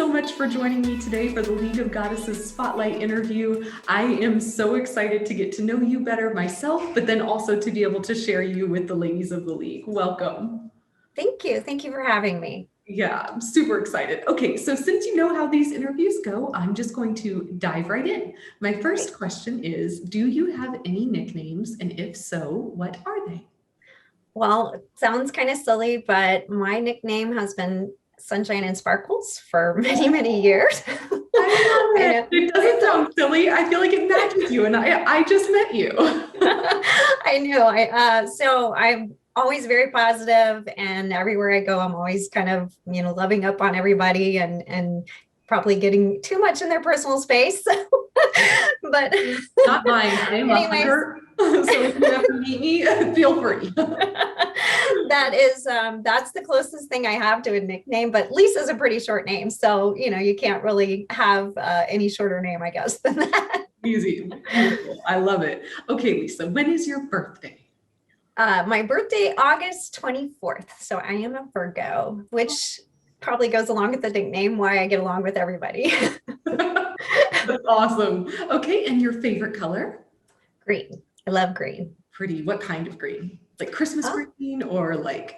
so much for joining me today for the League of Goddesses Spotlight interview. I am so excited to get to know you better myself, but then also to be able to share you with the ladies of the League. Welcome. Thank you. Thank you for having me. Yeah, I'm super excited. Okay, so since you know how these interviews go, I'm just going to dive right in. My first question is, do you have any nicknames? And if so, what are they? Well, it sounds kind of silly, but my nickname has been Sunshine and Sparkles for many, many years. I love it. It doesn't sound silly. I feel like it matches you, and I just met you. I know. So I'm always very positive, and everywhere I go, I'm always kind of, loving up on everybody and probably getting too much in their personal space. But not mine. I am a hunter, so if you have to meet me, feel free. That's the closest thing I have to a nickname, but Lisa's a pretty short name. So, you can't really have any shorter name, I guess, than that. Easy. Beautiful. I love it. Okay, Lisa, when is your birthday? My birthday, August 24th. So I am a Virgo, which probably goes along with the nickname, why I get along with everybody. That's awesome. Okay, and your favorite color? Green. I love green. Pretty. What kind of green? Like Christmas green or like?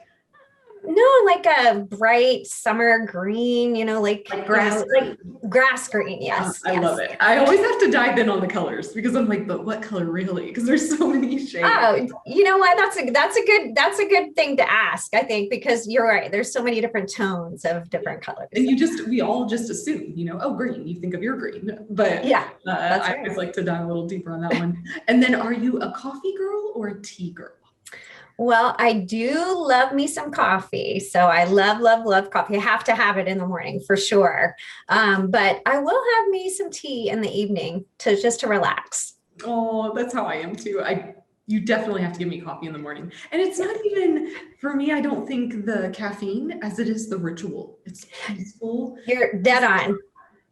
No, like a bright summer green, like grass, grass green. Yes. I love it. I always have to dive in on the colors because I'm like, but what color really? Because there's so many shades. Oh, you know what? That's a good thing to ask, I think, because you're right. There's so many different tones of different colors. And we all just assume, oh, green, you think of your green, but yeah, I always like to dive a little deeper on that one. And then are you a coffee girl or a tea girl? Well, I do love me some coffee. So I love coffee. I have to have it in the morning for sure. But I will have me some tea in the evening just to relax. Oh, that's how I am too. You definitely have to give me coffee in the morning. And it's not even, for me, I don't think the caffeine as it is the ritual. It's peaceful. You're dead on.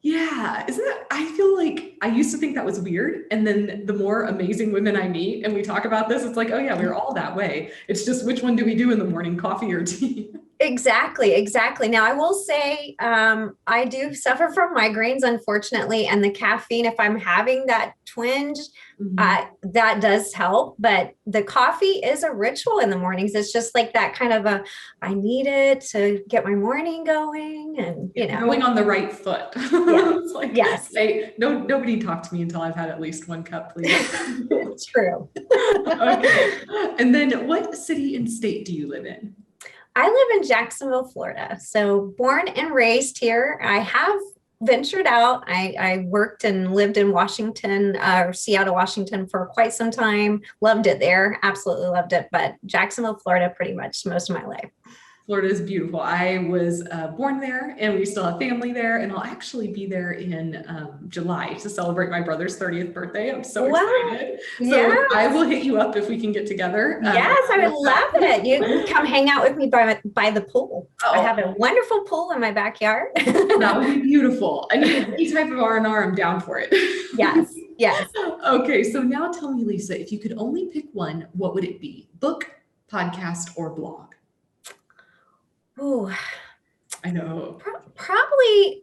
Yeah, I feel like I used to think that was weird. And then the more amazing women I meet and we talk about this, it's like, oh yeah, we're all that way. It's just which one do we do in the morning, coffee or tea? Exactly. Now, I will say I do suffer from migraines, unfortunately, and the caffeine, if I'm having that twinge, that does help. But the coffee is a ritual in the mornings. It's just like that kind of I need it to get my morning going and, going on the right foot. Yeah. It's like, yes. Nobody talk to me until I've had at least one cup, please. True. Okay. And then what city and state do you live in? I live in Jacksonville, Florida. So born and raised here. I have ventured out. I worked and lived in Washington, Seattle, Washington for quite some time. Loved it there. Absolutely loved it. But Jacksonville, Florida, pretty much most of my life. Florida is beautiful. I was born there and we still have family there, and I'll actually be there in July to celebrate my brother's 30th birthday. I'm so excited. So yes. I will hit you up if we can get together. Yes, I would love it. You can come hang out with me by the pool. Oh. I have a wonderful pool in my backyard. That would be beautiful. I mean, any type of R&R, I'm down for it. Yes. Okay, so now tell me, Lisa, if you could only pick one, what would it be? Book, podcast, or blog? Oh, I know. Probably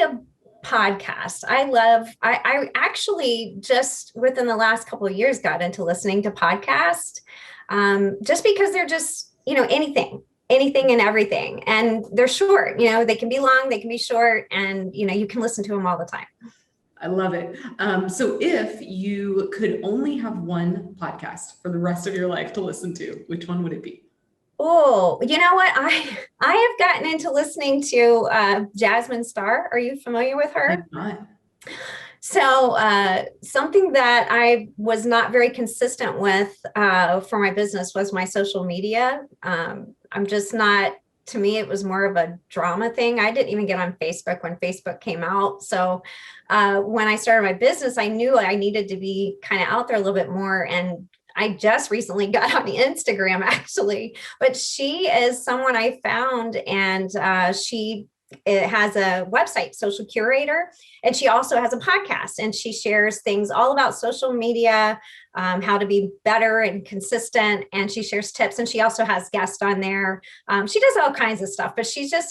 a podcast. I actually just within the last couple of years got into listening to podcasts, just because they're just, anything and everything. And they're short, they can be long, they can be short, and, you can listen to them all the time. I love it. So if you could only have one podcast for the rest of your life to listen to, which one would it be? Oh, you know what? I have gotten into listening to Jasmine Star. Are you familiar with her? I'm not. So something that I was not very consistent with for my business was my social media. I'm just not, to me, it was more of a drama thing. I didn't even get on Facebook when Facebook came out. So when I started my business, I knew I needed to be kind of out there a little bit more. And I just recently got on Instagram, actually, but she is someone I found, and she it has a website, Social Curator, and she also has a podcast, and she shares things all about social media, how to be better and consistent. And she shares tips, and she also has guests on there. She does all kinds of stuff, but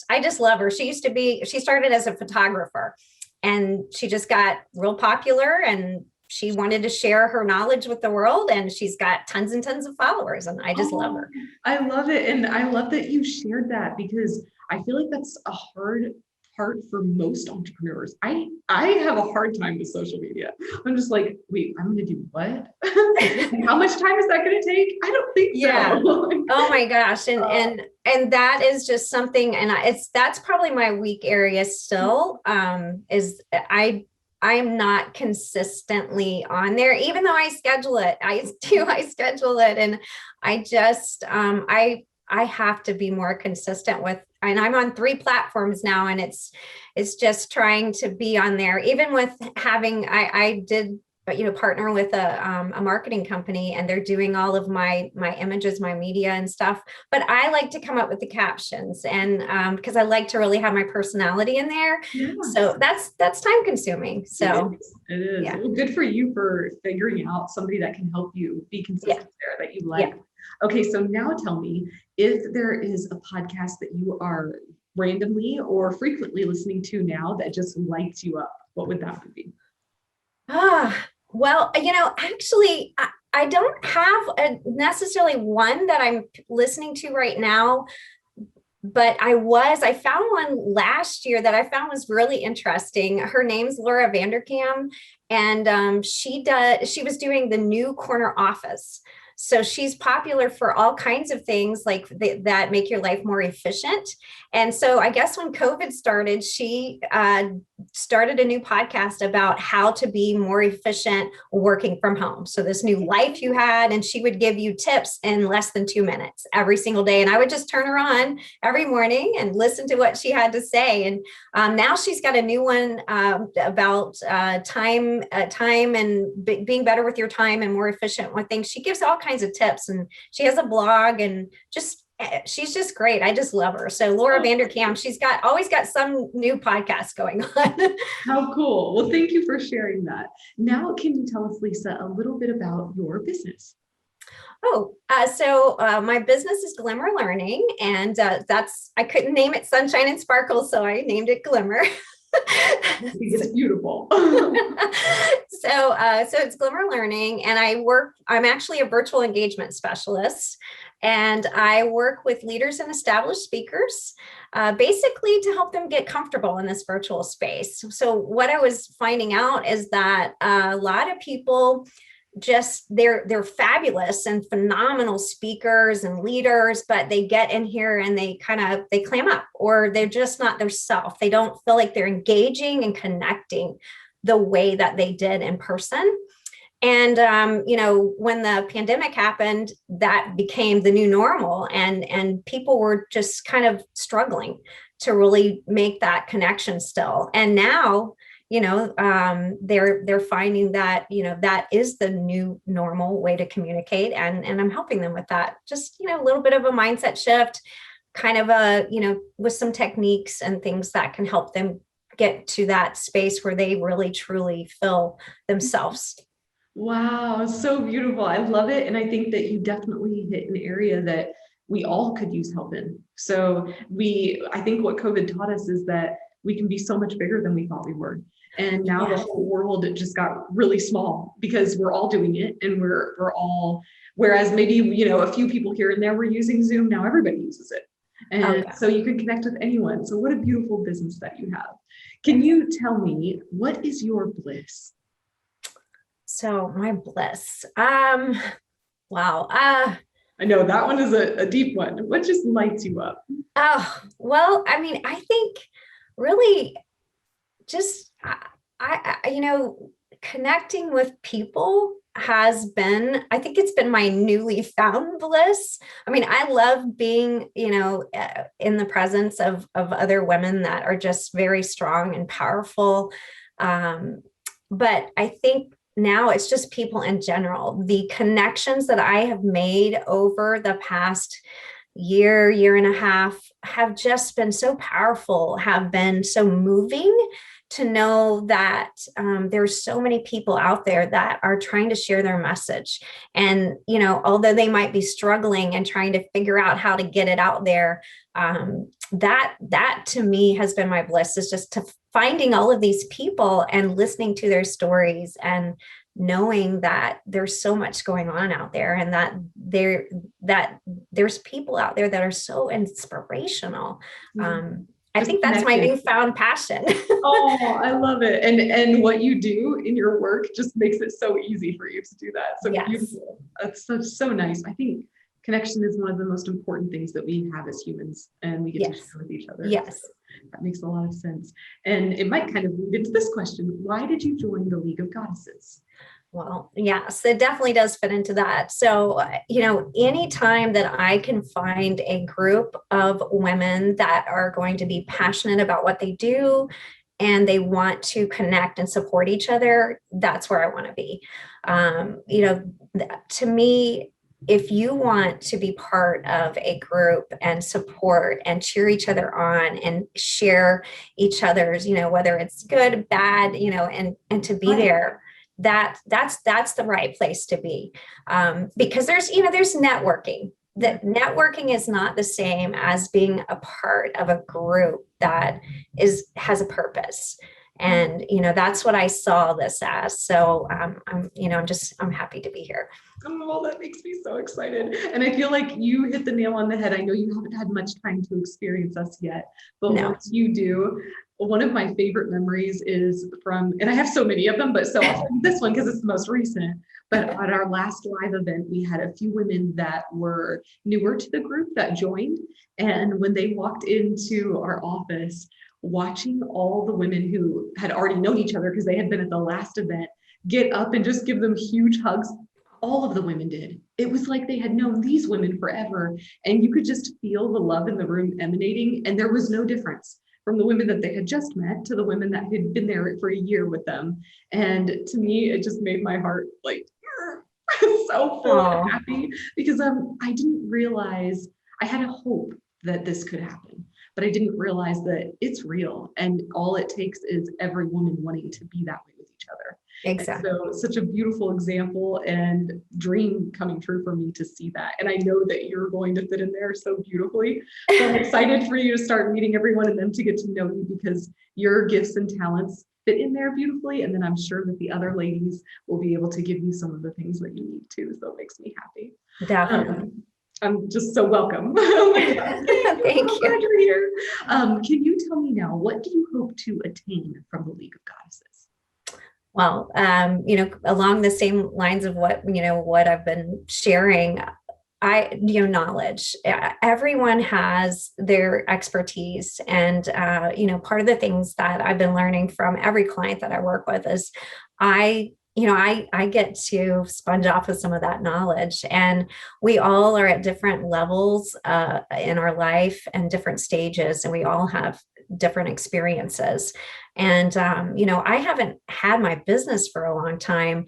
I just love her. She started as a photographer, and she just got real popular, and she wanted to share her knowledge with the world, and she's got tons and tons of followers, and I just love her. I love it. And I love that you shared that, because I feel like that's a hard part for most entrepreneurs. I have a hard time with social media. I'm just like, wait, I'm going to do what? How much time is that going to take? I don't think so. Oh my gosh. And that is just something, and that's probably my weak area still, is I am not consistently on there, even though I schedule it. I schedule it, and I just, I have to be more consistent with, and I'm on 3 platforms now, and it's just trying to be on there, even with having, I did, partner with a marketing company, and they're doing all of my images, my media and stuff. But I like to come up with the captions, and because I like to really have my personality in there. Yeah. So that's time consuming. So it is. Yeah. Well, good for you for figuring out somebody that can help you be consistent there, that you like. Yeah. Okay, so now tell me, if there is a podcast that you are randomly or frequently listening to now that just lights you up, what would that be? Well, actually, I don't have necessarily one that I'm listening to right now, but I found one last year that I found was really interesting. Her name's Laura Vanderkam, and she was doing the New Corner Office. So she's popular for all kinds of things like that make your life more efficient. And so I guess when COVID started, she started a new podcast about how to be more efficient working from home. So this new life you had, and she would give you tips in less than 2 minutes every single day. And I would just turn her on every morning and listen to what she had to say. And now she's got a new one about time and being better with your time and more efficient with things. She gives all kinds of tips, and she has a blog, and she's just great. I just love her. So Laura Vanderkam, she's always got some new podcast going on. How cool. Well, thank you for sharing that. Now, can you tell us, Lisa, a little bit about your business? So my business is Glimmer Learning, and I couldn't name it Sunshine and Sparkle, so I named it Glimmer. It's beautiful. So it's Glimmer Learning, and I'm actually a virtual engagement specialist, and I work with leaders and established speakers, basically to help them get comfortable in this virtual space. So what I was finding out is that a lot of people they're fabulous and phenomenal speakers and leaders, but they get in here and they clam up, or they're just not their self. They don't feel like they're engaging and connecting the way that they did in person. And, when the pandemic happened, that became the new normal, and people were just kind of struggling to really make that connection still. And now, they're finding that, that is the new normal way to communicate. And I'm helping them with that. Just, a little bit of a mindset shift, kind of with some techniques and things that can help them get to that space where they really, truly feel themselves. Wow, so beautiful. I love it. And I think that you definitely hit an area that we all could use help in. So I think what COVID taught us is that we can be so much bigger than we thought we were. And now the whole world, it just got really small because we're all doing it, and we're all, whereas maybe, a few people here and there were using Zoom, now everybody uses it. And so you can connect with anyone. So what a beautiful business that you have. Can you tell me, what is your bliss? So my bliss, wow. I know that one is a deep one. What just lights you up? Oh, well, I think really just, connecting with people has been, I think it's been my newly found bliss. I love being, in the presence of other women that are just very strong and powerful. But I think now it's just people in general, the connections that I have made over the past year and a half have just been so powerful, have been so moving to know that there's so many people out there that are trying to share their message. And, although they might be struggling and trying to figure out how to get it out there, that to me has been my bliss, is just to finding all of these people and listening to their stories and knowing that there's so much going on out there, and that there's people out there that are so inspirational. I think that's my newfound passion. Oh, I love it. And what you do in your work just makes it so easy for you to do that. So yes. Beautiful. That's so nice. I think connection is one of the most important things that we have as humans, and we get to share with each other. Yes. So that makes a lot of sense. And it might kind of lead into this question. Why did you join the League of Goddesses? Well, yes, it definitely does fit into that. So, anytime that I can find a group of women that are going to be passionate about what they do and they want to connect and support each other, that's where I want to be. To me, if you want to be part of a group and support and cheer each other on and share each other's, whether it's good, bad, and to be there, that's the right place to be. Because there's networking. That networking is not the same as being a part of a group that has a purpose. And, that's what I saw this as. So I'm happy to be here. Oh, well, that makes me so excited. And I feel like you hit the nail on the head. I know you haven't had much time to experience us yet, but once you do, one of my favorite memories is from, and I have so many of them, but so I'll tell you this one because it's the most recent. But at our last live event, we had a few women that were newer to the group that joined. And when they walked into our office, watching all the women who had already known each other because they had been at the last event get up and just give them huge hugs. All of the women did. It was like they had known these women forever. And you could just feel the love in the room emanating. And there was no difference from the women that they had just met to the women that had been there for a year with them. And to me, it just made my heart like so full and happy, because I didn't realize, I had a hope that this could happen, but I didn't realize that it's real. And all it takes is every woman wanting to be that way with each other. Exactly. And so such a beautiful example and dream coming true for me to see that. And I know that you're going to fit in there so beautifully. So I'm excited for you to start meeting everyone and them to get to know you, because your gifts and talents fit in there beautifully. And then I'm sure that the other ladies will be able to give you some of the things that you need too. So it makes me happy. Definitely. I'm just so welcome. Oh my God. Thank you. Glad you're here. Can you tell me now, what do you hope to attain from the League of Goddesses? Well, along the same lines of what I've been sharing, knowledge. Everyone has their expertise. And, part of the things that I've been learning from every client that I work with is I get to sponge off of some of that knowledge, and we all are at different levels in our life and different stages, and we all have different experiences. And, I haven't had my business for a long time.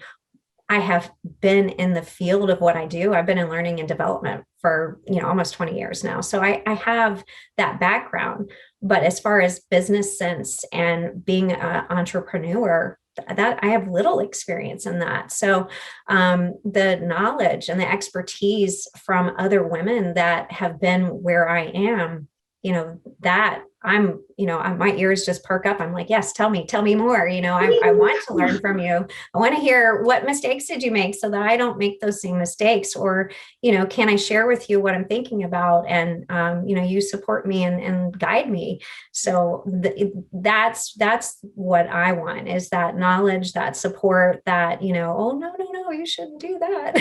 I have been in the field of what I do. I've been in learning and development for, almost 20 years now. So I have that background, but as far as business sense and being an entrepreneur, that I have little experience in that. So the knowledge and the expertise from other women that have been where I am, that my ears just perk up. I'm like, yes, tell me more. I want to learn from you. I want to hear, what mistakes did you make so that I don't make those same mistakes? Or, can I share with you what I'm thinking about? And, you support me and guide me. So that's what I want, is that knowledge, that support, that, oh, no, you shouldn't do that.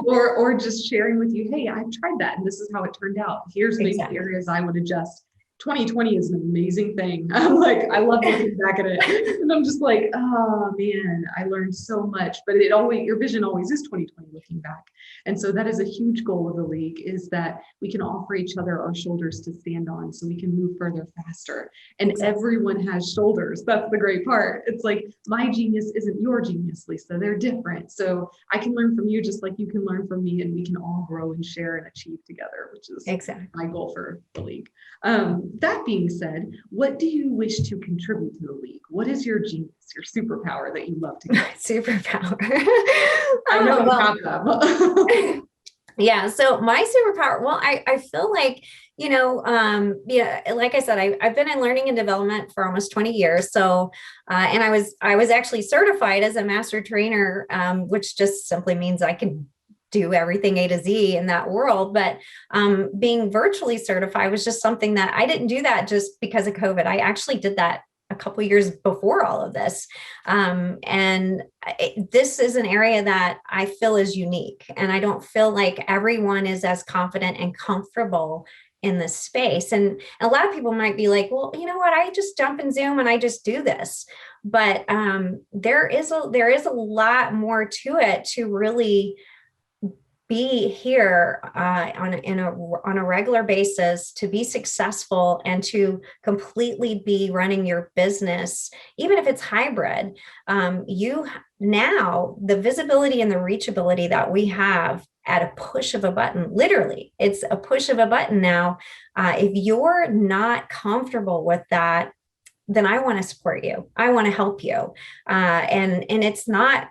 Or just sharing with you, hey, I've tried that and this is how it turned out. Here's maybe the areas I would adjust. 2020 is an amazing thing. I'm like, I love looking back at it. And I'm just like, oh man, I learned so much. But your vision always is 2020 looking back. And so that is a huge goal of the league, is that we can offer each other our shoulders to stand on so we can move further faster. And everyone has shoulders. That's the great part. It's like, my genius isn't your genius, Lisa. They're different. So I can learn from you just like you can learn from me, and we can all grow and share and achieve together, which is my goal for the league. That being said, what do you wish to contribute to the league? What is your genius, your superpower that you love to get? Superpower. I know you have them. Yeah. So my superpower, well, I feel like, like I said, I've been in learning and development for almost 20 years. So, and I was actually certified as a master trainer, which just simply means I can do everything A to Z in that world. But being virtually certified was just something that I didn't do that just because of COVID. I actually did that a couple of years before all of this. This is an area that I feel is unique. And I don't feel like everyone is as confident and comfortable in this space. And a lot of people might be like, well, you know what, I just jump in Zoom and I just do this. But there is a lot more to it to really be here on a regular basis, to be successful and to completely be running your business, even if it's hybrid. Now the visibility and the reachability that we have at a push of a button, literally, it's a push of a button now. If you're not comfortable with that, then I want to support you. I want to help you. And it's not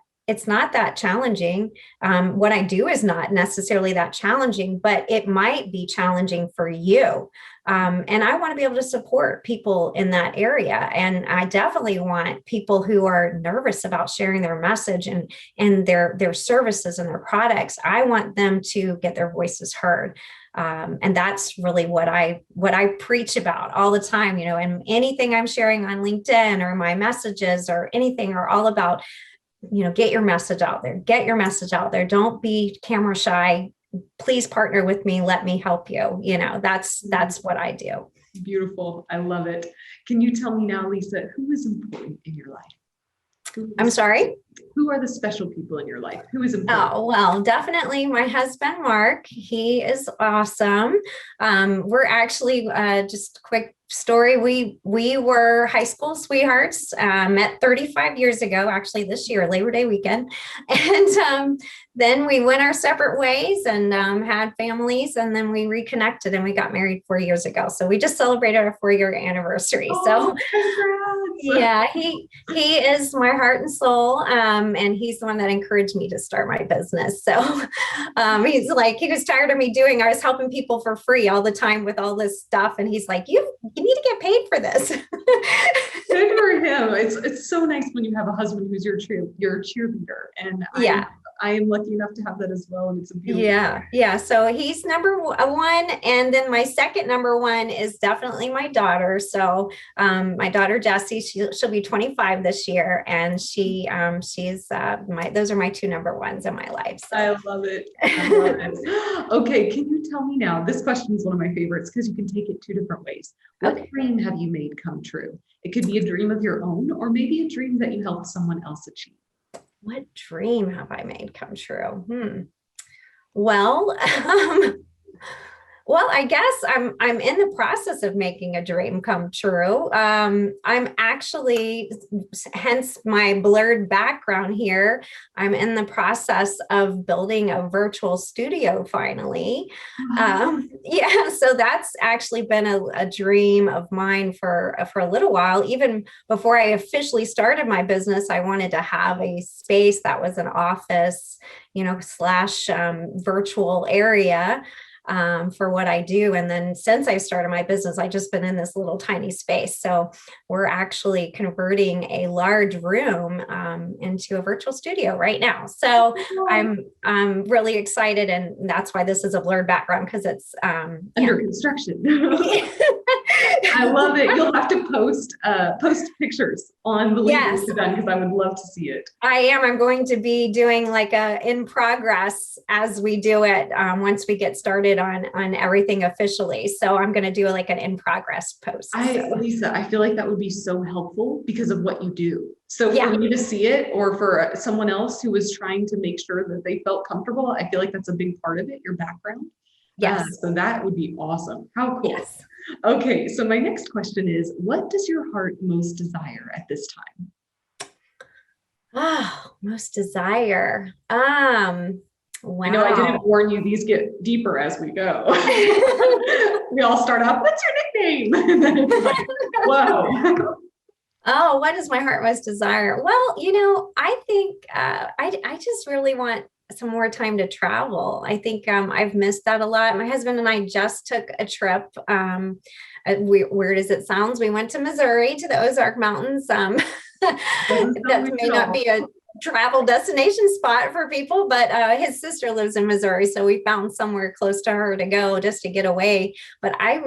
that challenging. What I do is not necessarily that challenging, but it might be challenging for you. And I want to be able to support people in that area. And I definitely want people who are nervous about sharing their message and their services and their products. I want them to get their voices heard. And that's really what I preach about all the time, and anything I'm sharing on LinkedIn or my messages or anything are all about, get your message out there. Don't be camera shy. Please partner with me. Let me help you. That's what I do. Beautiful. I love it. Can you tell me now, Lisa, who is important in your life? I'm sorry? Who are the special people in your life? Who is important? Oh, well, definitely my husband, Mark. He is awesome. We're actually, just a quick story. We were high school sweethearts, met 35 years ago, actually this year, Labor Day weekend. And then we went our separate ways and had families, and then we reconnected and we got married 4 years ago. So we just celebrated our 4-year anniversary. So yeah, he is my heart and soul. And he's the one that encouraged me to start my business. So he's like, he was tired of me I was helping people for free all the time with all this stuff. And he's like, you need to get paid for this. Good for him. It's so nice when you have a husband who's your cheerleader. And I am lucky enough to have that as well. And it's a beautiful Yeah. So he's number one. And then my second number one is definitely my daughter. So my daughter, Jessie, she'll be 25 this year. And she's those are my two number ones in my life. So. I love it. Okay. Can you tell me now, this question is one of my favorites because you can take it two different ways. What dream have you made come true? It could be a dream of your own, or maybe a dream that you helped someone else achieve. What dream have I made come true? Well, I guess I'm in the process of making a dream come true. I'm actually, hence my blurred background here, I'm in the process of building a virtual studio finally. So that's actually been a dream of mine for a little while. Even before I officially started my business, I wanted to have a space that was an office, / virtual area. For what I do. And then since I started my business, I've just been in this little tiny space. So we're actually converting a large room into a virtual studio right now. So I'm really excited. And that's why this is a blurred background, because it's under construction. I love it. You'll have to post pictures on the link Yes. because I would love to see it. I am. I'm going to be doing like a in progress as we do it once we get started on everything officially. So I'm going to do like an in progress post. Lisa, I feel like that would be so helpful because of what you do. So Yeah. for me to see it, or for someone else who was trying to make sure that they felt comfortable, I feel like that's a big part of it, your background. Yes. So that would be awesome. How cool. Yes. Okay, so my next question is, what does your heart most desire at this time? Oh, most desire. Wow. I know I didn't warn you, these get deeper as we go. We all start off, what's your nickname? And then it's like, whoa. Oh, what is my heart most desire? Well, I think I just really want some more time to travel. I think I've missed that a lot. My husband and I just took a trip. Weird as it sounds, we went to Missouri, to the Ozark Mountains. That may not be a travel destination spot for people, but his sister lives in Missouri, so we found somewhere close to her to go just to get away. But I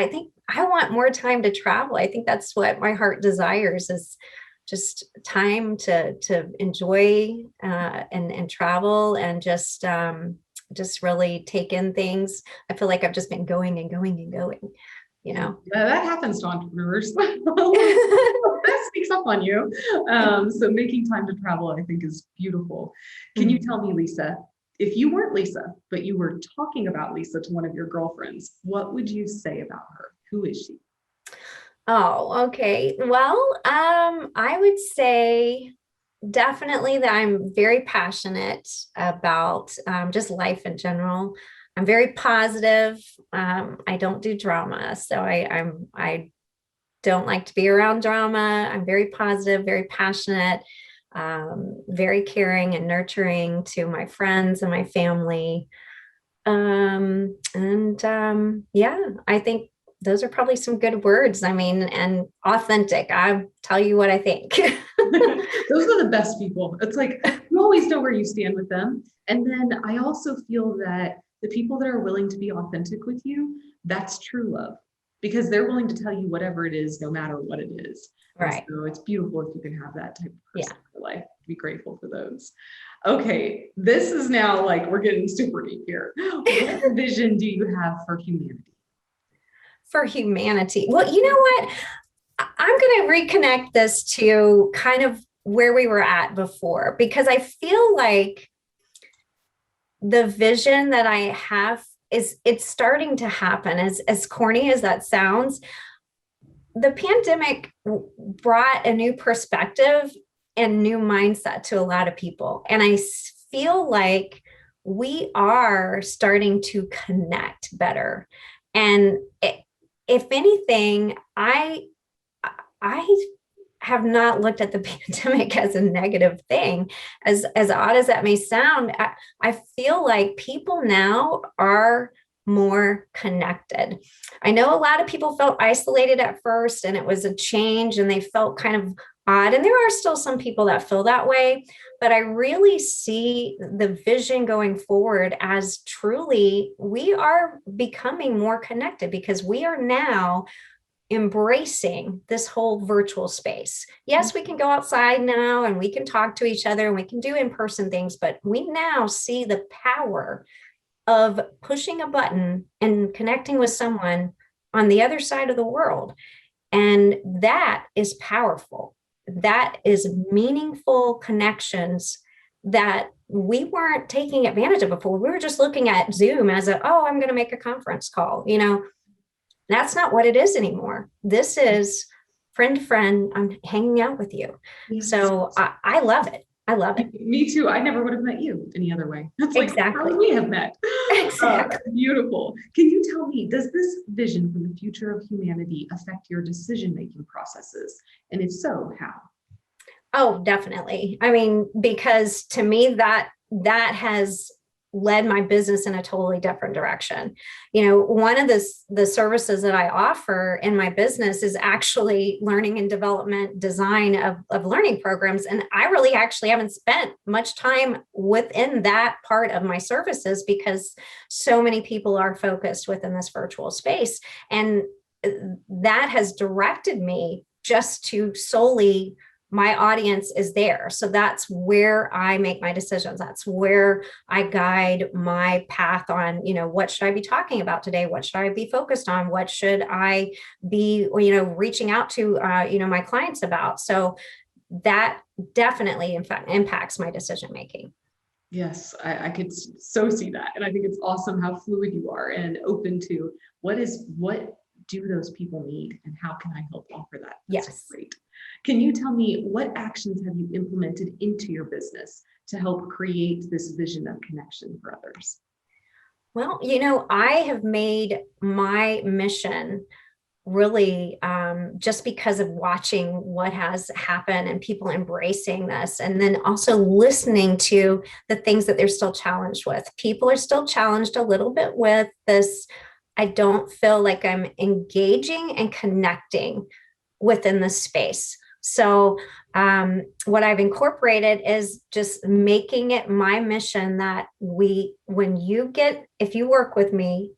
think I want more time to travel. I think that's what my heart desires, is just time to enjoy and travel, and just really take in things. I feel like I've just been going and going and going. Yeah, that happens to entrepreneurs. That sneaks up on you. So making time to travel, I think, is beautiful. Can you tell me, Lisa, if you weren't Lisa, but you were talking about Lisa to one of your girlfriends, what would you say about her? Who is she? Oh, okay. Well, I would say definitely that I'm very passionate about just life in general. I'm very positive. I don't do drama, so I don't like to be around drama. I'm very positive, very passionate, very caring and nurturing to my friends and my family. Yeah, I think those are probably some good words. I mean, and authentic. I tell you what I think. Those are the best people. It's like, you always know where you stand with them. And then I also feel that the people that are willing to be authentic with you, that's true love, because they're willing to tell you whatever it is, no matter what it is. Right. And so it's beautiful if you can have that type of person in your life. Be grateful for those. Okay, this is now like, we're getting super deep here. What vision do you have for humanity? For humanity. Well, you know what? I'm going to reconnect this to kind of where we were at before, because I feel like the vision that I have it's starting to happen. As corny as that sounds, the pandemic brought a new perspective and new mindset to a lot of people. And I feel like we are starting to connect better. And if anything, I have not looked at the pandemic as a negative thing. As odd as that may sound, I feel like people now are more connected. I know a lot of people felt isolated at first, and it was a change and they felt kind of odd. And there are still some people that feel that way, but I really see the vision going forward as truly we are becoming more connected, because we are now embracing this whole virtual space. Yes, we can go outside now and we can talk to each other and we can do in-person things, but we now see the power of pushing a button and connecting with someone on the other side of the world. And that is powerful. That is meaningful connections that we weren't taking advantage of before. We were just looking at Zoom as I'm going to make a conference call. That's not what it is anymore. This is friend to friend. I'm hanging out with you. Yes. So I love it. I love it. Me too. I never would have met you any other way. That's like, exactly. How would we have met? Exactly. Beautiful. Can you tell me, does this vision for the future of humanity affect your decision-making processes? And if so, how? Oh, definitely. I mean, because to me, that has led my business in a totally different direction. One of the services that I offer in my business is actually learning and development design of learning programs. And I really actually haven't spent much time within that part of my services, because so many people are focused within this virtual space. And that has directed me just to solely, my audience is there. So that's where I make my decisions. That's where I guide my path on, what should I be talking about today? What should I be focused on? What should I be, reaching out to, my clients about? So that definitely, in fact, impacts my decision making. Yes, I could so see that. And I think it's awesome how fluid you are and open to what do those people need and how can I help offer that? That's Yes. Great. Can you tell me what actions have you implemented into your business to help create this vision of connection for others? Well, I have made my mission really just because of watching what has happened and people embracing this, and then also listening to the things that they're still challenged with. People are still challenged a little bit with this. I don't feel like I'm engaging and connecting within the space. So what I've incorporated is just making it my mission that if you work with me,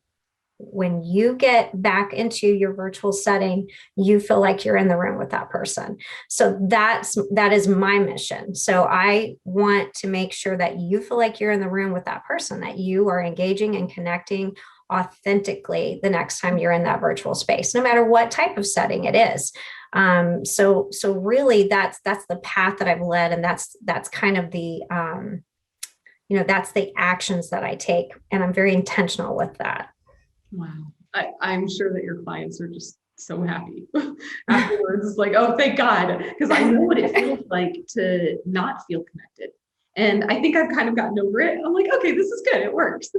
when you get back into your virtual setting, you feel like you're in the room with that person. So that is my mission. So I want to make sure that you feel like you're in the room with that person, that you are engaging and connecting authentically the next time you're in that virtual space, no matter what type of setting it is. So really that's the path that I've led. And that's kind of the, that's the actions that I take. And I'm very intentional with that. Wow. I'm sure that your clients are just so happy afterwards. It's like, oh, thank God. Because I know what it feels like to not feel connected. And I think I've kind of gotten over it. I'm like, okay, this is good. It works.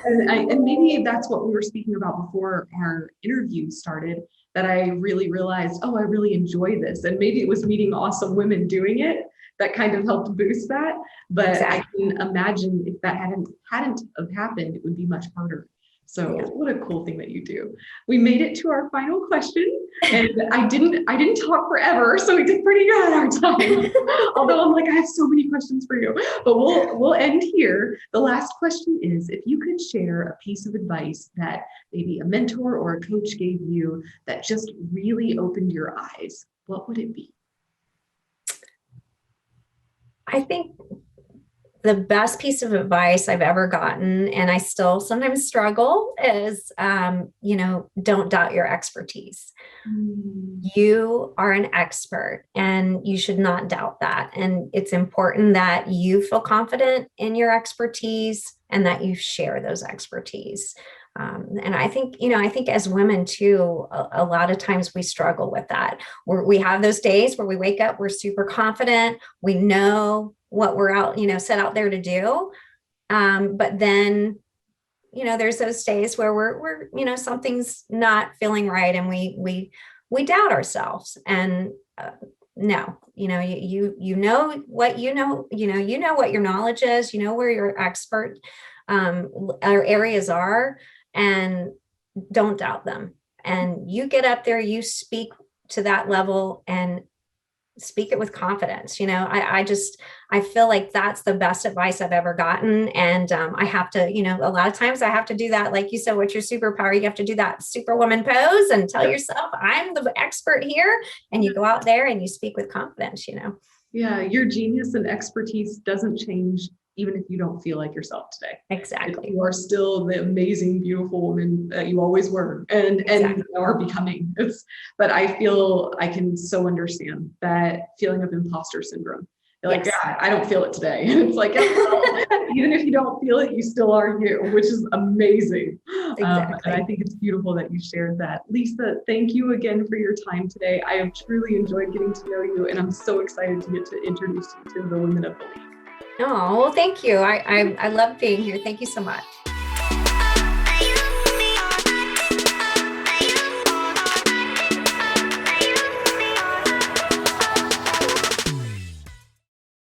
And maybe that's what we were speaking about before our interview started, that I really realized, oh, I really enjoy this. And maybe it was meeting awesome women doing it that kind of helped boost that. But exactly. I can imagine if that hadn't have happened, it would be much harder. So what a cool thing that you do. We made it to our final question, and I didn't talk forever, so we did pretty good our time. Although I'm like, I have so many questions for you, but we'll end here. The last question is, if you could share a piece of advice that maybe a mentor or a coach gave you that just really opened your eyes, what would it be? I think the best piece of advice I've ever gotten, and I still sometimes struggle, is, don't doubt your expertise. You are an expert and you should not doubt that. And it's important that you feel confident in your expertise and that you share those expertise. And I think as women too, a lot of times we struggle with that. We have those days where we wake up, we're super confident, we know what we're set out there to do. But then, there's those days where we're something's not feeling right, and we doubt ourselves. And no, you know what your knowledge is, where your expert areas are, and don't doubt them. And you get up there, you speak to that level and speak it with confidence. I feel like that's the best advice I've ever gotten. And I have to, a lot of times I have to do that. Like you said, what's your superpower? You have to do that superwoman pose and tell yourself, I'm the expert here. And you go out there and you speak with confidence, Yeah, your genius and expertise doesn't change even if you don't feel like yourself today. Exactly. You are still the amazing, beautiful woman that you always were and are becoming. But I feel I can so understand that feeling of imposter syndrome. You're like, yeah, I don't feel it today. And it's like, even if you don't feel it, you still are you, which is amazing. Exactly. And I think it's beautiful that you shared that. Lisa, thank you again for your time today. I have truly enjoyed getting to know you, and I'm so excited to get to introduce you to the Women of Belief. Oh, well, thank you. I love being here. Thank you so much.